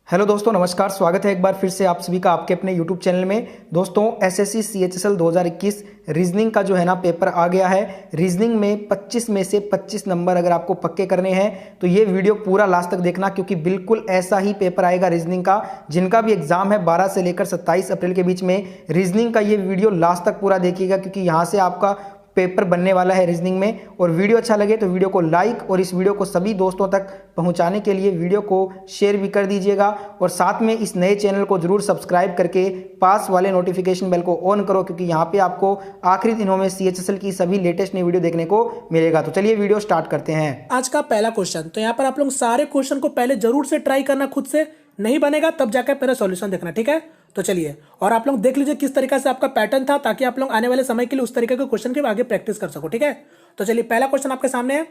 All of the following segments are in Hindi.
हेलो दोस्तों, नमस्कार। स्वागत है एक बार फिर से आप सभी का आपके अपने यूट्यूब चैनल में। दोस्तों, एसएससी सीएचएसएल 2021 रीजनिंग का जो है ना पेपर आ गया है। रीजनिंग में 25 में से 25 नंबर अगर आपको पक्के करने हैं तो ये वीडियो पूरा लास्ट तक देखना, क्योंकि बिल्कुल ऐसा ही पेपर आएगा रीजनिंग का। जिनका भी एग्जाम है 12 से लेकर 27 अप्रैल के बीच में, रीजनिंग का ये वीडियो लास्ट तक पूरा देखिएगा, क्योंकि यहाँ से आपका पेपर बनने वाला है रीजनिंग में। और वीडियो अच्छा लगे तो वीडियो को लाइक और इस वीडियो को सभी दोस्तों तक पहुंचाने के लिए वीडियो को शेयर भी कर दीजिएगा। और साथ में इस नए चैनल को जरूर सब्सक्राइब करके पास वाले नोटिफिकेशन बेल को ऑन करो, क्योंकि यहाँ पे आपको आखिरी दिनों में सीएचएसएल की सभी लेटेस्ट नई वीडियो देखने को मिलेगा। तो चलिए वीडियो स्टार्ट करते हैं। आज का पहला क्वेश्चन, तो यहाँ पर आप लोग सारे क्वेश्चन को पहले जरूर से ट्राई करना, खुद से नहीं बनेगा तब जाकर पहले सॉल्यूशन देखना, ठीक है। तो चलिए, और आप लोग देख लीजिए किस तरीके से आपका पैटर्न था, ताकि आप लोग आने वाले समय के लिए उस तरीके के क्वेश्चन के आगे प्रैक्टिस कर सको, ठीक है। तो चलिए, पहला क्वेश्चन आपके सामने है।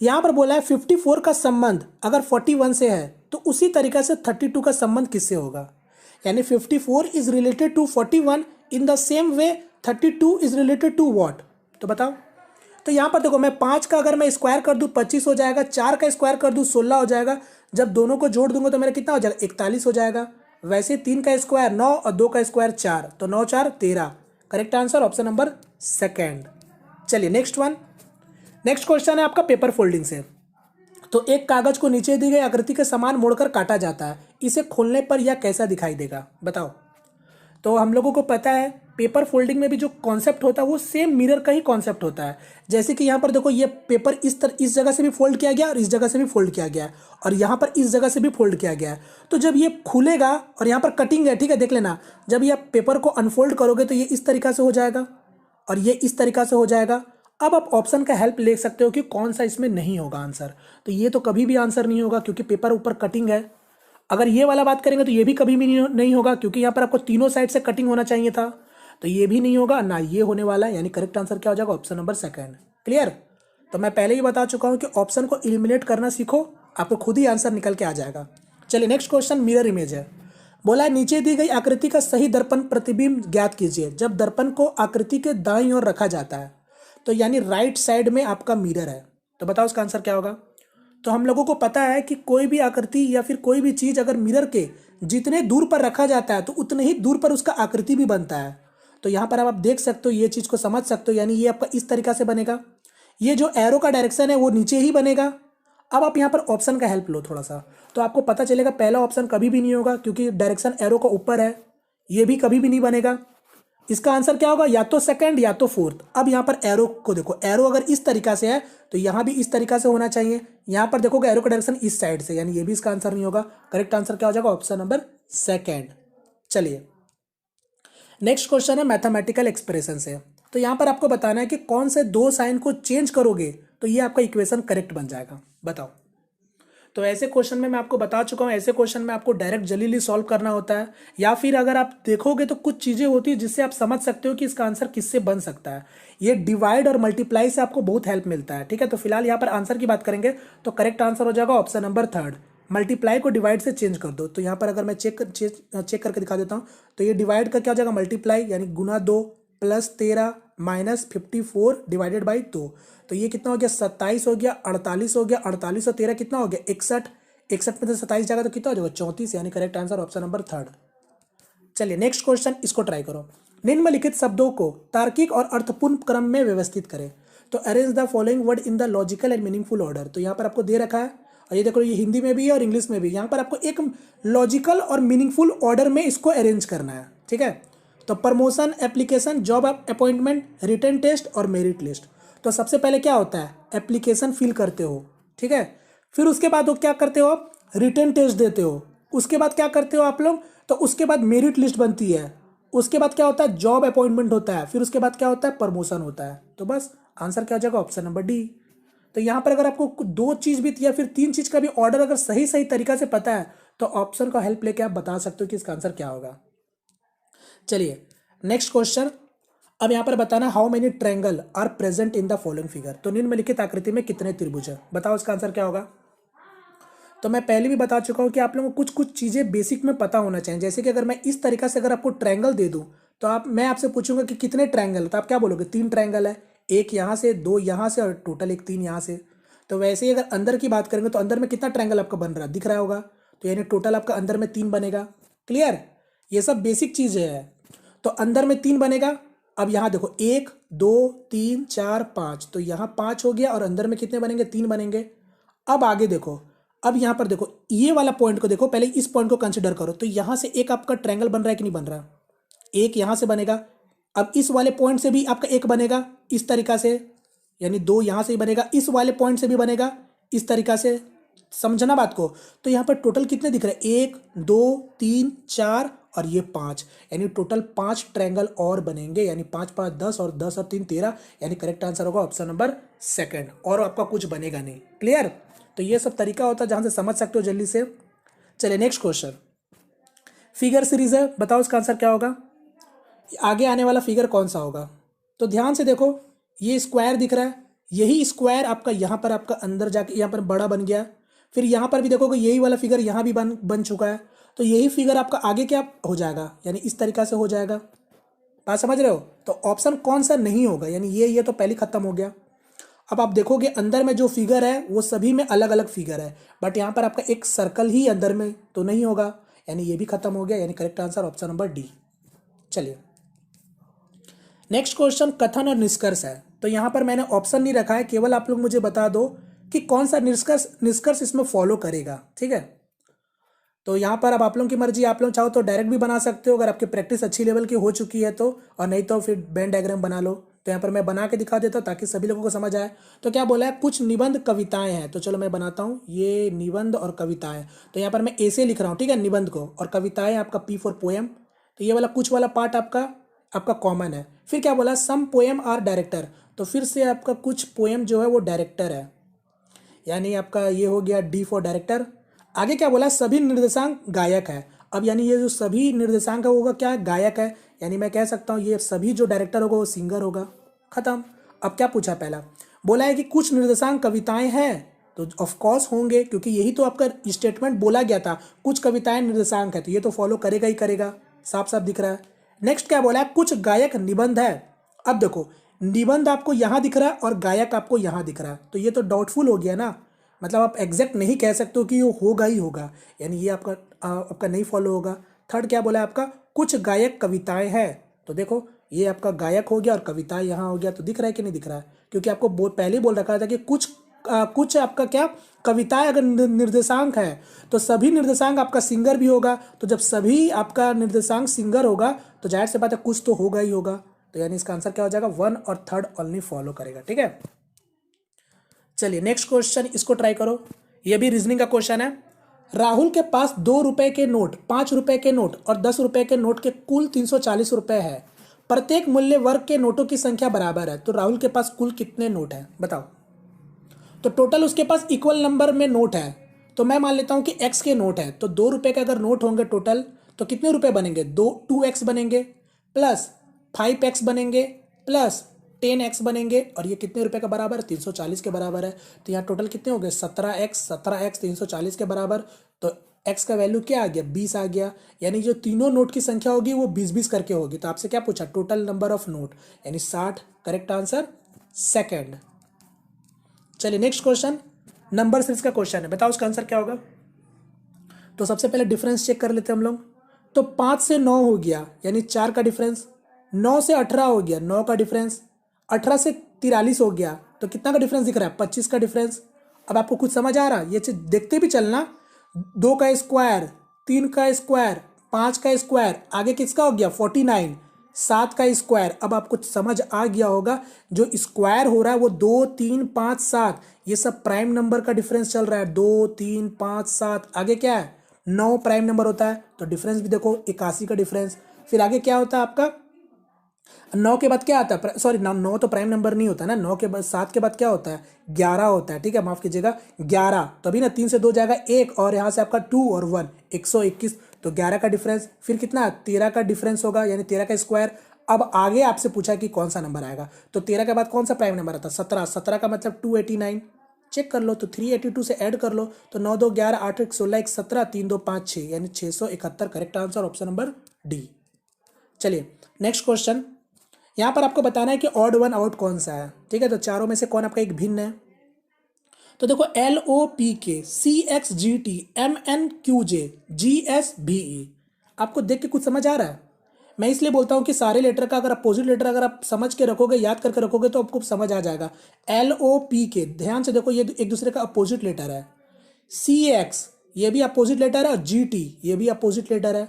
यहाँ पर बोला है 54 का संबंध अगर 41 से है तो उसी तरीके से 32 का संबंध किससे होगा। यानी 54 is related to 41 in the same way 32 is related to what. तो बताओ। तो यहाँ पर देखो, मैं 5 का अगर मैं स्क्वायर कर दूं 25 हो जाएगा, 4 का स्क्वायर कर दूं 16 हो जाएगा, जब दोनों को जोड़ दूंगा तो मेरा कितना हो जाएगा 41 हो जाएगा। वैसे 3 का स्क्वायर 9 और 2 का स्क्वायर 4, तो 9 4 13। Correct answer option number second. चलिए नेक्स्ट वन। नेक्स्ट क्वेश्चन है आपका पेपर फोल्डिंग से। तो एक कागज को नीचे दी गई आकृति के समान मोड़कर काटा जाता है, इसे खोलने पर यह कैसा दिखाई देगा, बताओ। तो हम लोगों को पता है पेपर फोल्डिंग में भी जो कॉन्सेप्ट होता है वो सेम मिरर का ही कॉन्सेप्ट होता है। जैसे कि यहाँ पर देखो, ये पेपर इस जगह से भी फोल्ड किया गया और इस जगह से भी फोल्ड किया गया और यहाँ पर इस जगह से भी फोल्ड किया गया है। तो जब ये खुलेगा और यहाँ पर कटिंग है, ठीक है, देख लेना, जब ये पेपर को अनफोल्ड करोगे तो ये इस तरीका से हो जाएगा और ये इस तरीका से हो जाएगा। अब आप ऑप्शन का हेल्प ले सकते हो कि कौन सा इसमें नहीं होगा आंसर। तो ये तो कभी भी आंसर नहीं होगा, क्योंकि पेपर ऊपर कटिंग है। अगर ये वाला बात करेंगे तो ये भी कभी भी नहीं होगा, क्योंकि यहाँ पर आपको तीनों साइड से कटिंग होना चाहिए था। तो ये भी नहीं होगा ना, ये होने वाला है। यानी करेक्ट आंसर क्या हो जाएगा, ऑप्शन नंबर सेकंड। क्लियर। तो मैं पहले ही बता चुका हूँ कि ऑप्शन को एलिमिनेट करना सीखो, आपको खुद ही आंसर निकल के आ जाएगा। चलिए नेक्स्ट क्वेश्चन मिरर इमेज है। बोला है नीचे दी गई आकृति का सही दर्पण प्रतिबिंब ज्ञात कीजिए। जब दर्पण को आकृति के दाईं ओर रखा जाता है तो यानी राइट साइड में आपका मिरर है, तो बताओ उसका आंसर क्या होगा। तो हम लोगों को पता है कि कोई भी आकृति या फिर कोई भी चीज़ अगर मिरर के जितने दूर पर रखा जाता है तो उतने ही दूर पर उसका आकृति भी बनता है। तो यहाँ पर आप देख सकते हो, ये चीज़ को समझ सकते हो। यानी ये आपका इस तरीका से बनेगा, ये जो एरो का डायरेक्शन है वो नीचे ही बनेगा। अब आप यहाँ पर ऑप्शन का हेल्प लो थोड़ा सा, तो आपको पता चलेगा पहला ऑप्शन कभी भी नहीं होगा, क्योंकि डायरेक्शन एरो का ऊपर है। ये भी कभी भी नहीं बनेगा। इसका आंसर क्या होगा, या तो सेकंड या तो फोर्थ। अब यहाँ पर एरो को देखो, एरो अगर इस तरीका से है तो यहाँ भी इस तरीका से होना चाहिए। यहाँ पर देखोगे एरो का डायरेक्शन इस साइड से, यानी ये भी इसका आंसर नहीं होगा। करेक्ट आंसर क्या हो जाएगा, ऑप्शन नंबर सेकंड। चलिए नेक्स्ट क्वेश्चन है मैथमेटिकल एक्सप्रेशन से। तो यहाँ पर आपको बताना है कि कौन से दो साइन को चेंज करोगे तो ये आपका इक्वेशन करेक्ट बन जाएगा, बताओ। तो ऐसे क्वेश्चन में मैं आपको बता चुका हूँ, ऐसे क्वेश्चन में आपको डायरेक्ट जल्दी सॉल्व करना होता है, या फिर अगर आप देखोगे तो कुछ चीज़ें होती है जिससे आप समझ सकते हो कि इसका आंसर किससे बन सकता है। ये डिवाइड और मल्टीप्लाई से आपको बहुत हेल्प मिलता है, ठीक है। तो फिलहाल यहाँ पर आंसर की बात करेंगे तो करेक्ट आंसर हो जाएगा ऑप्शन नंबर थर्ड। मल्टीप्लाई को डिवाइड से चेंज कर दो। तो यहाँ पर अगर मैं चेक करके दिखा देता हूँ, तो ये डिवाइड का क्या हो जाएगा, मल्टीप्लाई यानी गुना 2 प्लस 13 माइनस 54 डिवाइडेड बाई 2। तो ये कितना हो गया, 27 हो गया, 48 हो गया, 48 और 13 कितना हो गया 61। 61 में से 27 जाएगा तो कितना हो जाएगा 34, यानी correct answer option number third. चलिए नेक्स्ट क्वेश्चन, इसको ट्राई करो। निम्नलिखित शब्दों को तार्किक और अर्थपूर्ण क्रम में व्यवस्थित करें। तो arrange the following word in the logical and meaningful order. तो यहाँ पर आपको दे रखा है, और ये देखो ये हिंदी में भी है और इंग्लिश में भी। यहाँ पर आपको एक लॉजिकल और मीनिंगफुल ऑर्डर में इसको अरेंज करना है, ठीक है। तो promotion, application, job appointment, written test और मेरिट लिस्ट। तो सबसे पहले क्या होता है, एप्लीकेशन फिल करते हो, ठीक है। फिर उसके बाद वो क्या करते हो, आप रिटन टेस्ट देते हो। उसके बाद क्या करते हो आप लोग, तो उसके बाद मेरिट लिस्ट बनती है। उसके बाद क्या होता है, जॉब अपॉइंटमेंट होता है। फिर उसके बाद क्या होता है, प्रमोशन होता है। तो बस आंसर क्या हो जाएगा, ऑप्शन नंबर डी। तो यहाँ पर अगर आपको दो चीज़ भी या फिर तीन चीज़ का भी ऑर्डर अगर सही सही तरीका से पता है तो ऑप्शन का हेल्प लेके आप बता सकते हो कि इसका आंसर क्या होगा। चलिए नेक्स्ट क्वेश्चन। अब यहाँ पर बताना how many triangle are present in the following figure. तो निम्नलिखित आकृति में कितने त्रिभुज है, बताओ इसका आंसर क्या होगा। तो मैं पहले भी बता चुका हूँ कि आप लोगों को कुछ कुछ चीज़ें बेसिक में पता होना चाहिए। जैसे कि अगर मैं इस तरीका से अगर आपको ट्रायंगल दे दूँ तो मैं आपसे पूछूंगा कि कितने ट्रायंगल, तो आप क्या बोलोगे, 3 ट्रायंगल है, एक यहाँ से, 2 यहाँ से और टोटल एक 3 यहाँ से। तो वैसे ही अगर अंदर की बात करेंगे तो अंदर में कितना ट्रायंगल आपका बन रहा है, दिख रहा होगा। तो यानी टोटल आपका अंदर में 3 बनेगा। क्लियर, ये सब बेसिक चीज़ें है। तो अंदर में 3 बनेगा। अब यहाँ देखो 1 2 3 4 5, तो यहाँ 5 हो गया और अंदर में कितने बनेंगे, 3 बनेंगे। अब आगे देखो, अब यहाँ पर देखो ये वाला पॉइंट को देखो, पहले इस पॉइंट को कंसिडर करो। तो यहाँ से एक आपका ट्रायंगल बन रहा है कि नहीं बन रहा, एक यहाँ से बनेगा। अब इस वाले पॉइंट से भी आपका एक बनेगा इस तरीका से, यानी 2 यहाँ से ही बनेगा, इस वाले पॉइंट से भी बनेगा इस तरीका से। समझना बात को। तो यहाँ पर टोटल कितने दिख रहे हैं, 1 2 3 4 और ये 5, यानी टोटल 5 ट्रायंगल और बनेंगे, यानी 5 5 10 और 10 और 3 13, यानी करेक्ट आंसर होगा ऑप्शन नंबर सेकंड। और आपका कुछ बनेगा नहीं। क्लियर, तो ये सब तरीका होता है जहां से समझ सकते हो जल्दी से। चलिए नेक्स्ट क्वेश्चन, फिगर सीरीज है, बताओ इसका आंसर क्या होगा, आगे आने वाला फिगर कौन सा होगा। तो ध्यान से देखो, ये स्क्वायर दिख रहा है, यही स्क्वायर आपका यहाँ पर आपका अंदर जाके यहाँ पर बड़ा बन गया। फिर यहाँ पर भी देखोगे यही वाला फिगर यहाँ भी बन चुका है। तो यही फिगर आपका आगे क्या हो जाएगा, यानी इस तरीका से हो जाएगा। बात समझ रहे हो। तो ऑप्शन कौन सा नहीं होगा, यानी ये तो पहले खत्म हो गया। अब आप देखोगे अंदर में जो फिगर है वो सभी में अलग अलग फिगर है, बट यहाँ पर आपका एक सर्कल ही अंदर में तो नहीं होगा, यानी ये भी खत्म हो गया, यानी correct answer option number D. चलिए नेक्स्ट क्वेश्चन, कथन और निष्कर्ष है। तो यहाँ पर मैंने ऑप्शन नहीं रखा है, केवल आप लोग मुझे बता दो कि कौन सा निष्कर्ष इसमें फॉलो करेगा। ठीक है, तो यहाँ पर अब आप लोगों की मर्जी, आप लोग चाहो तो डायरेक्ट भी बना सकते हो अगर आपकी प्रैक्टिस अच्छी लेवल की हो चुकी है तो, और नहीं तो फिर वेन डायग्राम बना लो। तो यहाँ पर मैं बना के दिखा देता हूँ ताकि सभी लोगों को समझ आए। तो क्या बोला है, कुछ निबंध कविताएं हैं। तो चलो मैं बनाता हूँ, ये निबंध और कविताएं। तो यहाँ पर मैं ऐसे लिख रहा हूँ, ठीक है, निबंध को, और कविताएं आपका P फॉर पोएम। तो ये वाला कुछ वाला पार्ट आपका कॉमन है। फिर क्या बोला, सम पोएम आर डायरेक्टर। तो फिर से आपका कुछ पोएम जो है वो डायरेक्टर है, यानी आपका ये हो गया D फॉर डायरेक्टर। आगे क्या बोला, सभी निर्देशांक गायक है। अब यानी ये जो सभी निर्देशांक है वो क्या है, गायक है, यानी मैं कह सकता हूँ ये सभी जो डायरेक्टर होगा वो सिंगर होगा। खत्म। अब क्या पूछा, पहला बोला है कि कुछ निर्देशांक कविताएं हैं, तो ऑफ कोर्स होंगे, क्योंकि यही तो आपका स्टेटमेंट बोला गया था, कुछ कविताएं निर्देशांक है, तो ये तो फॉलो करेगा ही करेगा, साफ साफ दिख रहा है। नेक्स्ट क्या बोला है, कुछ गायक निबंध है। अब देखो निबंध आपको यहाँ दिख रहा है और गायक आपको यहाँ दिख रहा है, तो ये तो डाउटफुल हो गया ना, मतलब आप एग्जैक्ट नहीं कह सकते हो कि ये होगा ही होगा, यानी ये आपका नहीं फॉलो होगा। थर्ड क्या बोला है आपका, कुछ गायक कविताएं हैं। तो देखो ये आपका गायक हो गया और कविताएं यहाँ हो गया, तो दिख रहा है कि नहीं दिख रहा है, क्योंकि आपको पहले बोल रखा था कि कुछ आपका क्या कविताएं अगर निर्देशांक है तो सभी निर्देशांक आपका सिंगर भी होगा। तो जब सभी आपका निर्देशांक सिंगर होगा तो जाहिर सी बात है कुछ तो होगा ही होगा। तो यानी इसका आंसर क्या हो जाएगा, 1 और 3rd ओनली फॉलो करेगा। ठीक है, चलिए नेक्स्ट क्वेश्चन, इसको ट्राई करो, ये भी रीजनिंग का क्वेश्चन है। राहुल के पास 2 रुपए के नोट, 5 रुपए के नोट और 10 रुपए के नोट के कुल 340 रुपए है। प्रत्येक मूल्य वर्ग के नोटों की संख्या बराबर है, तो राहुल के पास कुल कितने नोट है बताओ। तो टोटल उसके पास इक्वल नंबर में नोट है, तो मैं मान लेता हूं कि x के नोट है, तो 2 रुपए के अगर नोट होंगे टोटल तो कितने रुपए बनेंगे, 2x बनेंगे, प्लस 5x बनेंगे, प्लस 10x बनेंगे, और ये कितने रुपए का बराबर है, 340 के बराबर है। तो यहाँ टोटल कितने हो गए, 17x 340 के बराबर। तो x का वैल्यू क्या आ गया, 20 आ गया, यानी जो तीनों नोट की संख्या होगी वो 20-20 करके होगी। तो आपसे क्या पूछा, टोटल नंबर ऑफ नोट, यानी 60, करेक्ट आंसर सेकंड। चलिए नेक्स्ट क्वेश्चन, नंबर सीरीज का क्वेश्चन है, बताओ उसका आंसर क्या होगा। तो सबसे पहले डिफरेंस चेक कर लेते हैं हम लोग। तो 5 से 9 हो गया, यानी 4 का डिफरेंस। 9 से 18 हो गया, 9 का डिफरेंस। 18 से 43 हो गया, तो कितना का डिफरेंस दिख रहा है, 25 का डिफरेंस। अब आपको कुछ समझ आ रहा है, ये चीज देखते भी चलना। 2 का स्क्वायर, 3 का स्क्वायर, 5 का स्क्वायर, आगे किसका हो गया 49, 7 का स्क्वायर। अब आपको समझ आ गया होगा जो स्क्वायर हो रहा है वो 2 3 5 7, ये सब प्राइम नंबर का डिफरेंस चल रहा है। 2 3 5 7, आगे क्या है 9 प्राइम नंबर होता है, तो डिफरेंस भी देखो 81 का डिफरेंस। फिर आगे क्या होता है आपका, 9 के बाद क्या आता है, सॉरी 9 तो प्राइम नंबर नहीं होता ना, 9 के बाद 7 के बाद क्या होता है, 11 होता है। ठीक है, माफ कीजिएगा 11, तो अभी ना 3 से 2 जाएगा 1, और यहाँ से आपका 2 और 1, 121, तो 11 का डिफरेंस। फिर कितना 13 का डिफरेंस होगा, यानी 13 का स्क्वायर। अब आगे आपसे पूछा कि कौन सा नंबर आएगा, तो 13 के बाद कौन सा प्राइम नंबर आता है, 17, 17 का मतलब 289, चेक कर लो, तो 382 से ऐड कर लो, तो 9 2 11 8 1 16 1 17 3 2 5 6, यानी 671, correct answer option number D. चलिए नेक्स्ट क्वेश्चन, यहाँ पर आपको बताना है कि ऑड वन आउट कौन सा है। ठीक है, तो चारों में से कौन आपका एक भिन्न है। तो देखो LOPK CXGT MNQJ GSBE, आपको देख के कुछ समझ आ रहा है? मैं इसलिए बोलता हूँ कि सारे लेटर का अगर अपोजिट लेटर अगर आप समझ के रखोगे, याद करके रखोगे तो आपको समझ आ जाएगा। LOPK, ध्यान से देखो, ये एक दूसरे का अपोजिट लेटर है। CX ये भी अपोजिट लेटर है, और GT ये भी अपोजिट लेटर है,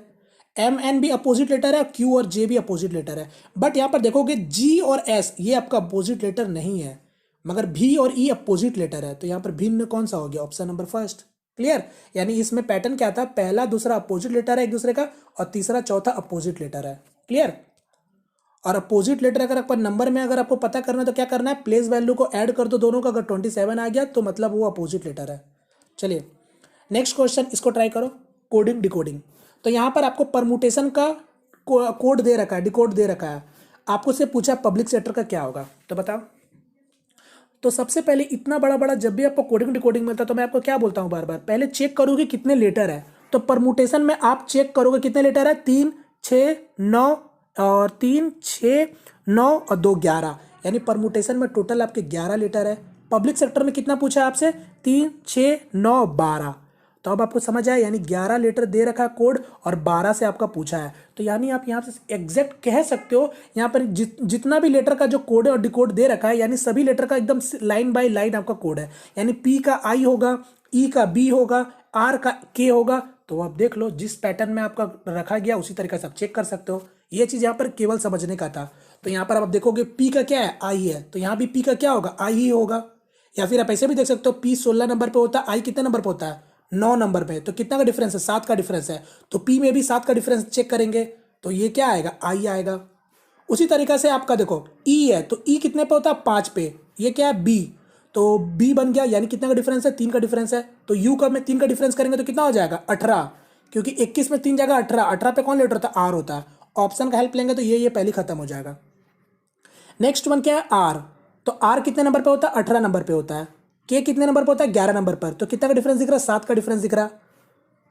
MN भी अपोजिट लेटर है, Q और J भी अपोजिट लेटर है। बट यहाँ पर देखोगे G और S ये आपका अपोजिट लेटर नहीं है, मगर V और E अपोजिट लेटर है। तो यहाँ पर भिन्न कौन सा हो गया? Option number first. क्लियर? यानी इसमें पैटर्न क्या था? पहला दूसरा अपोजिट लेटर है एक दूसरे का, और तीसरा चौथा अपोजिट लेटर है। क्लियर? और अपोजिट लेटर अगर आपका नंबर में अगर आपको पता करना है तो क्या करना है? प्लेस वैल्यू को ऐड कर दो दोनों का, अगर 27 आ गया तो मतलब वो अपोजिट लेटर है। चलिए नेक्स्ट क्वेश्चन, इसको ट्राई करो। Coding decoding. तो यहाँ पर आपको परमुटेशन का कोड दे रखा है, डिकोड दे रखा है। आपको से पूछा पब्लिक सेक्टर का क्या होगा, तो बताओ। तो सबसे पहले इतना बड़ा बड़ा जब भी आपको कोडिंग डिकोडिंग मिलता है तो मैं आपको क्या बोलता हूँ बार बार, पहले चेक करोगे कितने लेटर है। तो परमुटेशन में आप चेक करोगे कितने लेटर है, 3 6 9 और 3 6 9 और 2 11, यानी परमुटेशन में टोटल आपके 11 लेटर है। पब्लिक सेक्टर में कितना पूछा है आपसे? 3 6 9 12। तो अब आपको समझ आया, यानी 11 लेटर दे रखा है कोड और 12 से आपका पूछा है। तो यानी आप यहाँ से एग्जैक्ट कह सकते हो, यहाँ पर जितना भी लेटर का जो कोड है और डिकोड दे रखा है, यानी सभी लेटर का एकदम लाइन बाय लाइन आपका कोड है। यानी P का I होगा, E का B होगा, R का K होगा। तो आप देख लो जिस पैटर्न में आपका रखा गया उसी तरीके से आप चेक कर सकते हो। ये चीज़ यहाँ पर केवल समझने का था। तो यहाँ पर आप देखोगे P का क्या है? I है, तो यहाँ भी P का क्या होगा? I ही होगा। या फिर आप ऐसे भी देख सकते हो, P 16 नंबर पे होता है, I कितने नंबर पे होता है? 9 नंबर पे। तो कितना का डिफरेंस है? 7 का डिफरेंस है। तो P में भी 7 का डिफरेंस चेक करेंगे तो ये क्या आएगा? I आएगा। उसी तरीका से आपका देखो E है, तो E कितने पे होता है? 5 पे। ये क्या है? B। तो B बन गया, यानी कितना का डिफरेंस है? 3 का डिफरेंस है। तो U का में 3 का डिफरेंस करेंगे तो कितना हो जाएगा? 18, क्योंकि 21 में 3 जगह 18, 18 पे कौन लेटर होता है? R होता है। ऑप्शन का हेल्प लेंगे तो ये पहले खत्म हो जाएगा। नेक्स्ट वन क्या है? R। तो R कितने नंबर पे होता है? 18 नंबर पे होता है। K कितने नंबर पे होता है? 11 नंबर पर। तो कितना का डिफरेंस दिख रहा है? 7 का डिफरेंस दिख रहा है।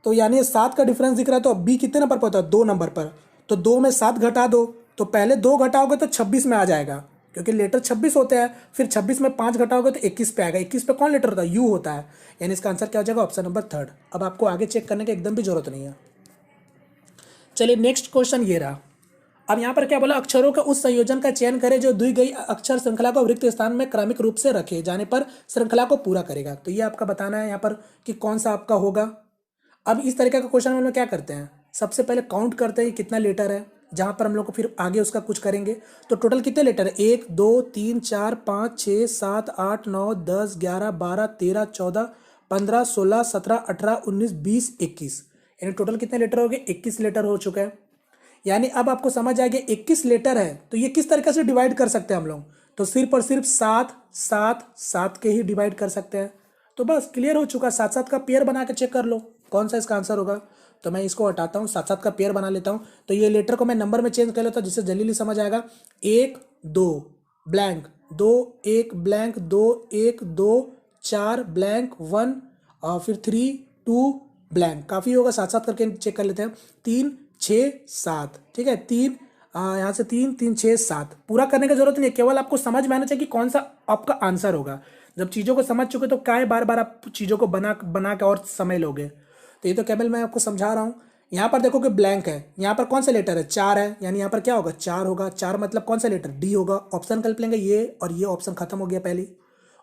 तो यानी 7 का डिफरेंस दिख रहा है। तो B कितने नंबर पर होता है? 2 नंबर पर। तो 2 में 7 घटा दो, तो पहले 2 घटाओगे तो 26 में आ जाएगा, क्योंकि लेटर 26 होते हैं। फिर 26 में 5 घटाओगे तो 21 पे आएगा। 21 पे कौन लेटर होता है? U होता है। यानी इसका आंसर क्या हो जाएगा? Option number third. अब आपको आगे चेक करने की एकदम भी जरूरत नहीं है। चलिए नेक्स्ट क्वेश्चन ये रहा। अब यहाँ पर क्या बोला? अक्षरों का उस संयोजन का चयन करें जो दी गई अक्षर श्रृंखला को रिक्त स्थान में क्रमिक रूप से रखे जाने पर श्रृंखला को पूरा करेगा। तो ये आपका बताना है यहाँ पर कि कौन सा आपका होगा। अब इस तरीके का क्वेश्चन हम लोग क्या करते हैं, सबसे पहले काउंट करते हैं कितना लेटर है, जहाँ पर हम लोग को फिर आगे उसका कुछ करेंगे। तो टोटल कितने लेटर है? 1 2 3 4 5 6 7 8 9 10 11 12 13 14 15 16 17 18 19 20 21, यानी टोटल कितने लेटर हो गए? 21 लेटर हो चुके हैं। यानी अब आपको समझ आ गया 21 लेटर है तो ये किस तरीके से डिवाइड कर सकते हैं हम लोग? तो सिर्फ और सिर्फ 7 7 7 के ही डिवाइड कर सकते हैं। तो बस क्लियर हो चुका। 7 7 का पेयर बना के चेक कर लो कौन सा इसका आंसर होगा। तो मैं इसको हटाता हूँ, 7 7 का पेयर बना लेता हूँ। तो ये लेटर को मैं नंबर में चेंज कर लेता हूँ जिससे जल्दी समझ आएगा। 1 2 ब्लैंक 2 1 ब्लैंक 2 1 2 4 ब्लैंक 1 और फिर 3 2 ब्लैंक। काफ़ी होगा, 7 7 करके चेक कर लेते हैं। 3 6 7, ठीक है। 3 यहाँ से 3 3 6 7 पूरा करने की जरूरत नहीं है, केवल आपको समझ में आना चाहिए कि कौन सा आपका आंसर होगा। जब चीज़ों को समझ चुके तो क्या है बार बार आप चीज़ों को बना के और समय लोगे। तो ये तो केवल मैं आपको समझा रहा हूँ। यहाँ पर देखो कि ब्लैंक है, यहाँ पर कौन सा लेटर है? 4 है, यानी यहाँ पर क्या होगा? 4 होगा। 4 मतलब कौन सा लेटर? डी होगा। ऑप्शन कल्प लेंगे ये, और ये ऑप्शन खत्म हो गया पहले।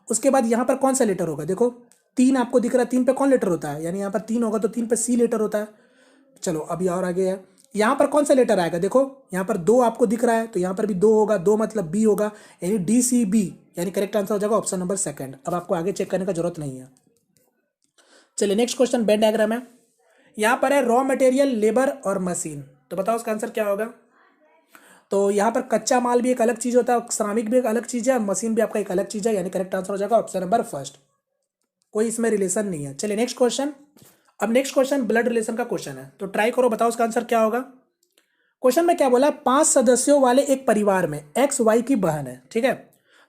उसके बाद यहाँ पर कौन सा लेटर होगा? देखो 3 आपको दिख रहा है, 3 पे कौन लेटर होता है? यानी यहाँ पर 3 होगा तो 3 पे सी लेटर होता है। चलो अभी और आगे है, यहाँ पर कौन सा लेटर आएगा? देखो यहाँ पर 2 आपको दिख रहा है तो यहाँ पर भी 2 होगा। 2 मतलब बी होगा, यानी डी सी बी, यानी करेक्ट आंसर हो जाएगा ऑप्शन नंबर सेकंड। अब आपको आगे चेक करने का जरूरत नहीं है। चलिए नेक्स्ट क्वेश्चन वेन डायग्राम है। यहाँ पर है रॉ मटेरियल, लेबर और मशीन। तो बताओ उसका आंसर क्या होगा? तो यहाँ पर कच्चा माल भी एक अलग चीज़ होता है, श्रमिक भी एक अलग चीज़ है, और मशीन भी आपका एक अलग चीज़ है, यानी करेक्ट आंसर हो जाएगा ऑप्शन नंबर फर्स्ट। कोई इसमें रिलेशन नहीं है। चलिए नेक्स्ट क्वेश्चन। अब नेक्स्ट क्वेश्चन ब्लड रिलेशन का क्वेश्चन है, तो ट्राई करो, बताओ उसका आंसर क्या होगा। क्वेश्चन में क्या बोला? 5 सदस्यों वाले एक परिवार में एक्स वाई की बहन है, ठीक है।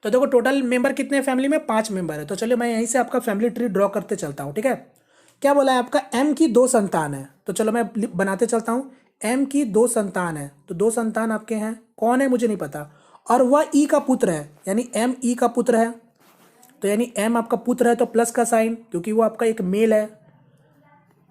तो देखो टोटल मेंबर कितने हैं फैमिली में? 5 मेंबर है। तो चलिए मैं यहीं से आपका फैमिली ट्री ड्रॉ करते चलता हूँ, ठीक है। क्या बोला है आपका? एम की 2 संतान है। तो चलो मैं बनाते चलता हूँ। एम की 2 संतान है, तो 2 संतान आपके हैं, कौन है मुझे नहीं पता, और वह ई का पुत्र है, यानी एम ई का पुत्र है। तो यानी m आपका पुत्र है तो प्लस का साइन, क्योंकि वो आपका एक मेल है।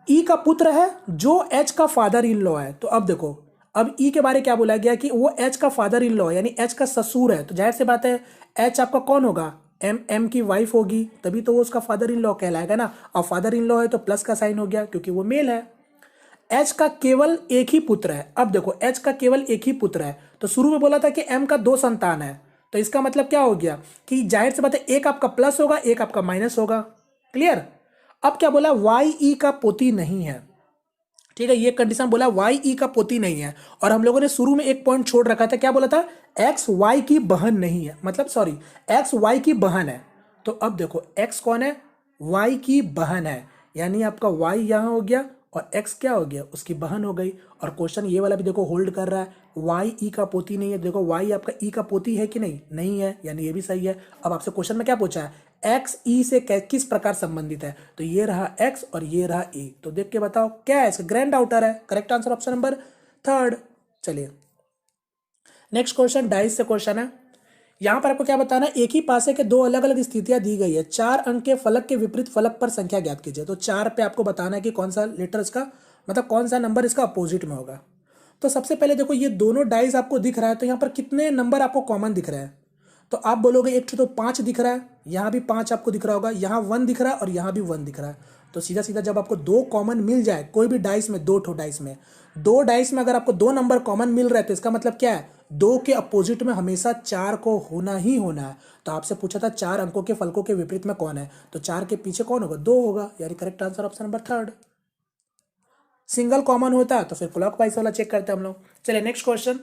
ई का पुत्र है जो एच का फादर इन लॉ है। तो अब देखो, अब ई के बारे क्या बोला गया कि वो एच का फादर इन लॉ यानी एच का ससुर है। तो जाहिर सी बात है एच आपका कौन होगा, एम की वाइफ होगी, तभी तो वो उसका फादर इन लॉ कहलाएगा ना। और फादर इन लॉ है तो प्लस का साइन हो गया क्योंकि वो मेल है। एच का केवल एक ही पुत्र है। अब देखो एच का केवल एक ही पुत्र है, तो शुरू में बोला था कि एम का 2 संतान है, तो इसका मतलब क्या हो गया कि जाहिर सी बात है एक आपका प्लस होगा एक आपका माइनस होगा। क्लियर। अब क्या बोला, वाई ई का पोती नहीं है। ठीक है, ये कंडीशन बोला वाई ई का पोती नहीं है। और हम लोगों ने शुरू में एक पॉइंट छोड़ रखा था, क्या बोला था, एक्स वाई की बहन नहीं है, मतलब सॉरी एक्स वाई की बहन है। तो अब देखो एक्स कौन है, वाई की बहन है, यानी आपका वाई यहां हो गया और एक्स क्या हो गया, उसकी बहन हो गई। और क्वेश्चन ये वाला भी देखो होल्ड कर रहा है, वाई ई का पोती नहीं है। देखो वाई आपका ई का पोती है कि नहीं, नहीं है, यानी ये भी सही है। अब आपसे क्वेश्चन में क्या पूछा है, एक्स ई से किस प्रकार संबंधित है, तो ये रहा एक्स और ये रहा ई। तो देख के बताओ क्या है, इसका ग्रैंड आउटर है। Correct answer option number 3। चलिए नेक्स्ट क्वेश्चन, 22 से क्वेश्चन है। यहां पर आपको क्या बताना है, एक ही पासे के 2 अलग अलग स्थितियां दी गई है, 4 अंक के फलक के विपरीत फलक पर संख्या ज्ञात कीजिए। तो 4 पे आपको बताना है कि कौन सा लेटर इसका, मतलब कौन सा नंबर इसका अपोजिट में होगा। तो सबसे पहले देखो ये दोनों डाइस आपको दिख रहा है, तो यहाँ पर कितने नंबर आपको कॉमन दिख रहे हैं। तो आप बोलोगे एक तो 5 दिख रहा है, यहाँ भी 5 आपको दिख रहा होगा, यहाँ 1 दिख रहा है और यहाँ भी 1 दिख रहा है। तो सीधा सीधा जब आपको 2 कॉमन मिल जाए कोई भी डाइस में, 2 डाइस में, 2 डाइस में अगर आपको 2 नंबर कॉमन मिल रहे हैं तो इसका मतलब क्या है, 2 के अपोजिट में हमेशा 4 को होना ही होना है। तो आपसे पूछा था 4 अंकों के फलकों के विपरीत में कौन है, तो 4 के पीछे कौन होगा, 2 होगा, यानी correct answer option number 3। Single common होता है तो फिर क्लॉक वाइज वाला चेक करते हैं हम लोग। चलिए नेक्स्ट क्वेश्चन,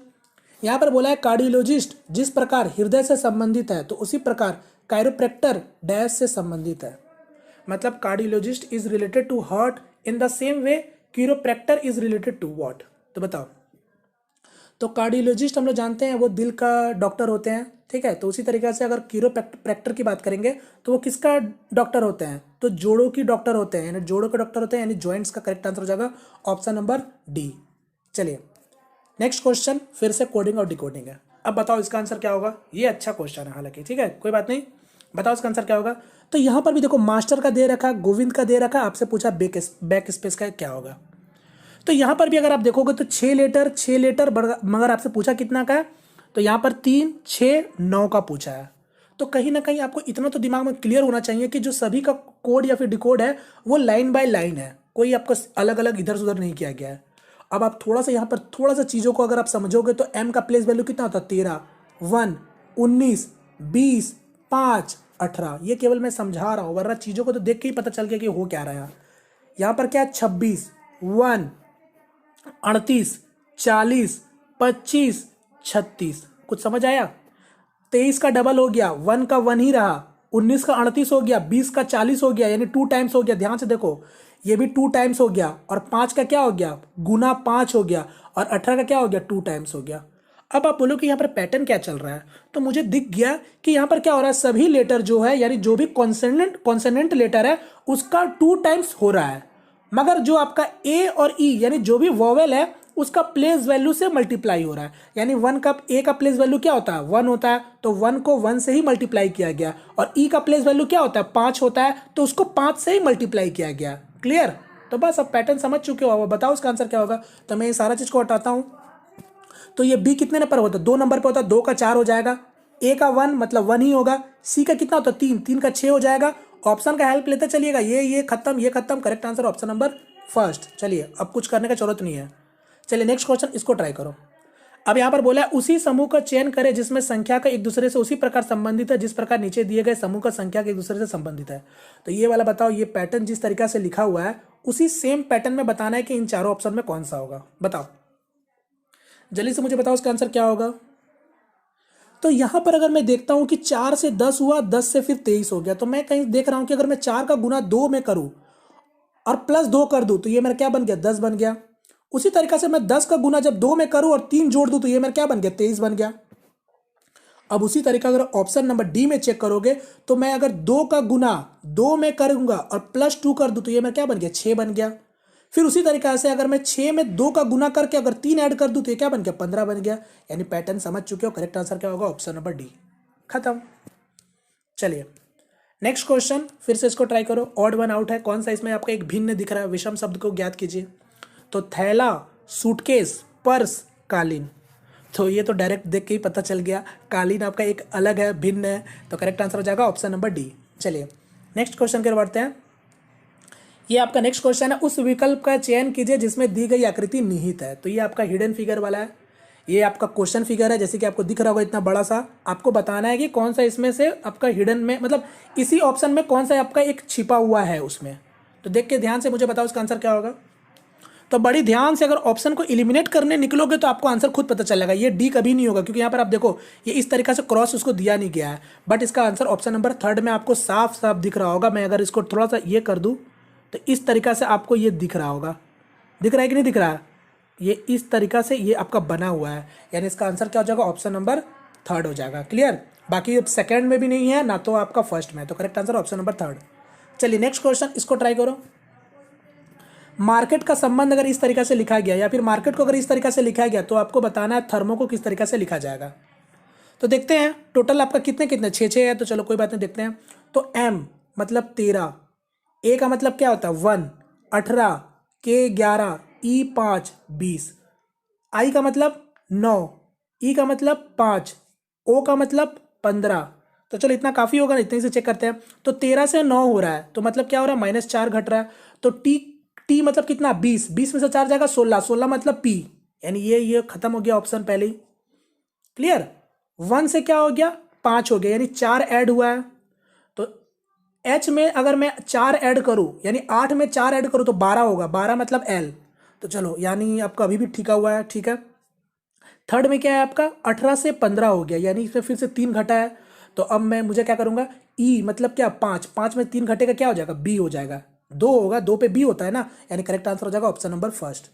यहां पर बोला है कार्डियोलॉजिस्ट जिस प्रकार हृदय से संबंधित है तो उसी प्रकार कायरोप्रैक्टर डैश से संबंधित है। मतलब cardiologist is related to heart in the same way chiropractor is related to what. तो बताओ, तो कार्डियोलॉजिस्ट हम लोग जानते हैं वो दिल का डॉक्टर होते हैं, ठीक है। तो उसी तरीके से अगर कीरोप्रैक्टर की बात करेंगे तो वो किसका डॉक्टर होते हैं, तो जोड़ों की डॉक्टर होते हैं, यानी जोड़ों के डॉक्टर होते हैं, यानी जॉइंट्स का करेक्ट आंसर हो जाएगा ऑप्शन नंबर डी। चलिए नेक्स्ट क्वेश्चन फिर से कोडिंग और डिकोडिंग है। अब बताओ इसका आंसर क्या होगा, ये अच्छा क्वेश्चन है हालांकि, ठीक है कोई बात नहीं, बताओ इसका आंसर क्या होगा। तो यहां पर भी देखो मास्टर का दे रखा, गोविंद का दे रखा, आपसे पूछा बैक स्पेस का क्या होगा। तो यहां पर भी अगर आप देखोगे तो 6 लेटर मगर आपसे पूछा कितना का है, तो यहां पर 3, 6, 9 का पूछा है। तो कहीं ना कहीं आपको इतना तो दिमाग में क्लियर होना चाहिए कि जो सभी का कोड या फिर डिकोड है वो लाइन बाय लाइन है, कोई आपको अलग अलग इधर से उधर नहीं किया गया है। अब आप थोड़ा सा यहाँ पर थोड़ा सा चीज़ों को अगर आप समझोगे तो m का प्लेस वैल्यू कितना होता है, 13, 1, 19, 20, 5, 18। ये केवल मैं समझा रहा हूँ, वरना चीज़ों को तो देख के ही पता चल गया कि हो क्या रहा है। यहाँ पर क्या है, 26, 1, 38, 40, 25, 36। कुछ समझ आया। 23 का डबल हो गया, 1 का 1 ही रहा, 19 का 38 हो गया, 20 का 40 हो गया, यानी 2 टाइम्स हो गया। ध्यान से देखो ये भी 2 टाइम्स हो गया, और 5 का क्या हो गया, गुना 5 हो गया, और 18 का क्या हो गया, 2 टाइम्स हो गया। अब आप बोलो कि यहाँ पर पैटर्न क्या चल रहा है, तो मुझे दिख गया कि यहाँ पर क्या हो रहा है, सभी लेटर जो है यानी जो भी कॉन्सोनेंट लेटर है उसका 2 टाइम्स हो रहा है, मगर जो आपका ए और ई यानी जो भी वॉवेल है उसका प्लेस वैल्यू से मल्टीप्लाई हो रहा है। यानी 1 का ए का प्लेस वैल्यू क्या होता है, 1 होता है, तो 1 को 1 से ही मल्टीप्लाई किया गया, और ई का प्लेस वैल्यू क्या होता है, 5 होता है, तो उसको 5 से ही मल्टीप्लाई किया गया। क्लियर। तो बस अब पैटर्न समझ चुके हो, अब बताओ इसका आंसर क्या होगा। तो मैं ये सारा चीज को हटाता हूं, तो ये बी कितने नंबर होता है, 2 नंबर पे होता है, 2 का 4 हो जाएगा, ए का 1 मतलब 1 ही होगा, सी का कितना होता है 3, 3 का 6 हो जाएगा। ऑप्शन का हेल्प लेते चलिएगा, ये खत्म, correct answer option number first. चलिए अब कुछ करने का जरूरत नहीं है। चलिए नेक्स्ट क्वेश्चन, इसको ट्राई करो। अब यहाँ पर बोला है उसी समूह का चयन करें जिसमें संख्या का एक दूसरे से उसी प्रकार संबंधित है जिस प्रकार नीचे दिए गए समूह का संख्या के एक दूसरे से संबंधित है। तो ये वाला बताओ, ये पैटर्न जिस तरीका से लिखा हुआ है उसी सेम पैटर्न में बताना है कि इन चारों ऑप्शन में कौन सा होगा। बताओ जल्दी से मुझे बताओ इसका आंसर क्या होगा। तो यहां पर अगर मैं देखता हूं कि 4 से 10 हुआ, 10 से फिर 23 हो गया, तो मैं कहीं देख रहा हूं कि अगर मैं 4 का गुना 2 में करूं और प्लस 2 कर दूं तो ये मेरा क्या बन गया, 10 बन गया। उसी तरीका से मैं 10 का गुना जब 2 में करूं और 3 जोड़ दूं तो ये मेरा क्या बन गया, 23 बन गया। अब उसी तरीका अगर ऑप्शन नंबर डी में चेक करोगे तो मैं अगर 2 का गुना 2 में करूंगा और प्लस 2 कर दूं तो ये मेरा क्या बन गया, 6 बन गया। फिर उसी तरीका से अगर मैं 6 में 2 का गुना करके अगर 3 ऐड कर दूं तो ये क्या बन गया, 15 बन गया। यानी पैटर्न समझ चुके हो, करेक्ट आंसर क्या होगा, ऑप्शन नंबर डी। खत्म। चलिए नेक्स्ट क्वेश्चन, फिर से इसको ट्राई करो। ऑड वन आउट है, कौन सा इसमें आपका एक भिन्न दिख रहा है? विषम शब्द को ज्ञात कीजिए। तो थैला, सूटकेस, पर्स, कालीन। तो ये तो डायरेक्ट देख के ही पता चल गया, कालीन आपका एक अलग है, भिन्न है। तो करेक्ट आंसर हो जाएगा ऑप्शन नंबर डी। चलिए नेक्स्ट क्वेश्चन की ओर बढ़ते हैं। ये आपका नेक्स्ट क्वेश्चन है, उस विकल्प का चयन कीजिए जिसमें दी गई आकृति निहित है। तो ये आपका हिडन फिगर वाला है, ये आपका क्वेश्चन फिगर है, जैसे कि आपको दिख रहा होगा इतना बड़ा सा। आपको बताना है कि कौन सा इसमें से आपका हिडन में, मतलब इसी ऑप्शन में कौन सा आपका एक छिपा हुआ है उसमें। तो देख के ध्यान से मुझे बताओ इसका आंसर क्या होगा। तो बड़ी ध्यान से अगर ऑप्शन को एलिमिनेट करने निकलोगे तो आपको आंसर खुद पता चलेगा। ये डी कभी नहीं होगा, क्योंकि यहाँ पर आप देखो ये इस तरीका से क्रॉस उसको दिया नहीं गया है। बट इसका आंसर ऑप्शन नंबर थर्ड में आपको साफ साफ दिख रहा होगा। मैं अगर इसको थोड़ा सा ये कर दूँ तो इस तरीका से आपको ये दिख रहा होगा। दिख रहा है कि नहीं दिख रहा है? ये इस तरीका से ये आपका बना हुआ है, यानी इसका आंसर क्या हो जाएगा? ऑप्शन नंबर थर्ड हो जाएगा। क्लियर? बाकी सेकंड में भी नहीं है ना तो आपका फर्स्ट में, तो correct answer option number third. चलिए नेक्स्ट क्वेश्चन, इसको ट्राई करो। मार्केट का संबंध अगर इस तरीका से लिखा गया, या फिर मार्केट को अगर इस तरीका से लिखा गया, तो आपको बताना है थर्मो को किस तरीका से लिखा जाएगा। तो देखते हैं टोटल आपका कितने कितने, 6 है, तो चलो कोई बात नहीं, देखते हैं। तो एम मतलब 13, ए का मतलब क्या होता है 1, 18, के 11, ई 5, 20, आई का मतलब 9, ई का मतलब 5, ओ का मतलब 15। तो चलो इतना काफ़ी होगा ना, इतने से चेक करते हैं। तो 13 से 9 हो रहा है, तो मतलब क्या हो रहा है? -4 घट रहा है। तो टी टी मतलब कितना? 20, 20 में से 4 जाएगा 16, 16 मतलब पी, यानी ये खत्म हो गया ऑप्शन पहले ही। क्लियर? 1 से क्या हो गया? 5 हो गया, यानी 4 ऐड हुआ है। तो एच में अगर मैं 4 ऐड करूं, यानी 8 में 4 ऐड करूं तो 12 होगा, 12 मतलब एल। तो चलो यानी आपका अभी भी ठीका हुआ है, ठीक है। थर्ड में क्या है आपका? 18 से 15 हो गया, यानी इसमें फिर से 3 घटा है। तो अब मैं मुझे क्या करूंगा? ई मतलब क्या? 5, 5 में 3 घटेगा, क्या हो जाएगा? बी हो जाएगा। 2 होगा, 2 पे बी होता है ना, यानी करेक्ट आंसर हो जाएगा ऑप्शन नंबर फर्स्ट।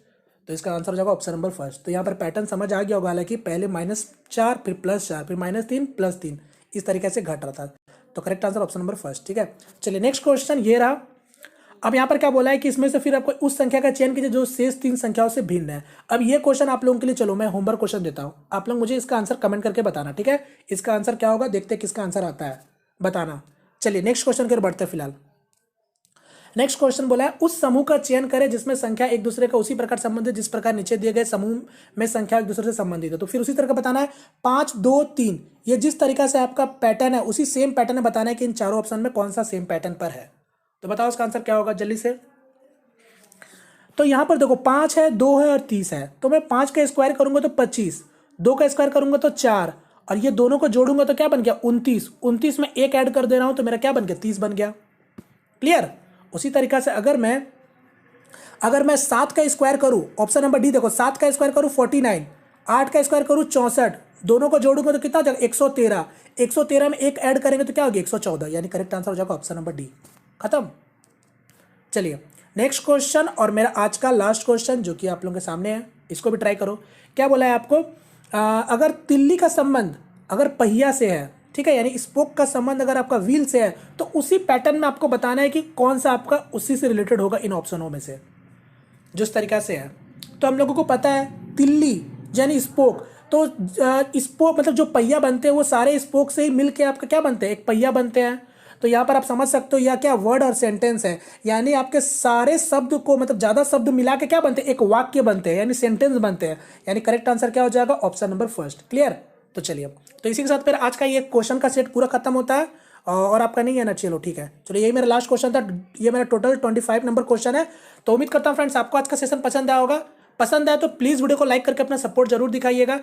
तो इसका आंसर हो जाएगा ऑप्शन नंबर फर्स्ट। तो यहाँ पर पैटर्न समझ आ गया होगा, हालांकि पहले -4 फिर +4 फिर -3 +3 इस तरीके से घट रहा था। तो correct answer option number first, ठीक है। चलिए नेक्स्ट क्वेश्चन ये रहा। अब यहाँ पर क्या बोला है कि इसमें से फिर आपको उस संख्या का चयन कीजिए जो शेष 3 संख्याओं से भिन्न है। अब ये क्वेश्चन आप लोगों के लिए, चलो मैं होमवर्क क्वेश्चन देता हूँ, आप लोग मुझे इसका आंसर कमेंट करके बताना, ठीक है। इसका आंसर क्या होगा, देखते हैं किसका आंसर आता है, बताना। चलिए नेक्स्ट क्वेश्चन की ओर बढ़ते हैं फिलहाल। नेक्स्ट क्वेश्चन बोला है, उस समूह का चयन करें जिसमें संख्या एक दूसरे का उसी प्रकार संबंधित जिस प्रकार नीचे दिए गए समूह में संख्या एक दूसरे से संबंधित है। तो फिर उसी तरह का बताना है 5, 2, 3, ये जिस तरीका से आपका पैटर्न है उसी सेम पैटर्न में बताना है कि इन चारों ऑप्शन में कौन सा सेम पैटर्न पर है। तो बताओ इसका आंसर क्या होगा जल्दी से। तो यहां पर देखो 5 है, 2 है और 30 है। तो मैं 5 का स्क्वायर करूंगा तो 25, 2 का स्क्वायर करूंगा तो 4, और ये दोनों को जोड़ूंगा तो क्या बन गया? 29, 29 में 1 ऐड कर दे रहा हूं तो मेरा क्या बन गया? 30 बन गया। क्लियर? उसी तरीका से अगर मैं 7 का स्क्वायर करूं, ऑप्शन नंबर डी देखो, 7 का स्क्वायर करूं 49, 8 का स्क्वायर करूं 64, दोनों को जोड़ूंगा तो कितना हो जाएगा? 113, 113 में 1 ऐड करेंगे तो क्या हो गया? 114, यानी करेक्ट आंसर हो जाएगा ऑप्शन नंबर डी। खत्म। चलिए नेक्स्ट क्वेश्चन, और मेरा आज का लास्ट क्वेश्चन जो कि आप लोगों के सामने है, इसको भी ट्राई करो। क्या बोला है आपको? अगर तिल्ली का संबंध अगर पहिया से है, ठीक है, यानी स्पोक का संबंध अगर आपका व्हील से है, तो उसी पैटर्न में आपको बताना है कि कौन सा आपका उसी से रिलेटेड होगा इन ऑप्शनों में से, जिस तरीका से है। तो हम लोगों को पता है तिल्ली यानी स्पोक, तो स्पोक मतलब जो पहिया बनते हैं वो सारे स्पोक से ही मिलके आपका क्या बनते हैं? एक पहिया बनते हैं। तो यहाँ पर आप समझ सकते हो यह क्या वर्ड और सेंटेंस है, यानी आपके सारे शब्द को, मतलब ज्यादा शब्द मिला के क्या बनते हैं? एक वाक्य बनते हैं, यानी सेंटेंस बनते हैं। यानी करेक्ट आंसर क्या हो जाएगा? Option number first. क्लियर? तो चलिए, तो इसी के साथ फिर आज का ये क्वेश्चन का सेट पूरा खत्म होता है, और आपका नहीं है ना? चलो ठीक है, चलो यही मेरा लास्ट क्वेश्चन था। ये मेरा टोटल 25 नंबर क्वेश्चन है। तो उम्मीद करता हूँ फ्रेंड्स आपको आज का सेशन पसंद आया होगा। पसंद आया तो प्लीज़ वीडियो को लाइक करके अपना सपोर्ट जरूर दिखाइएगा।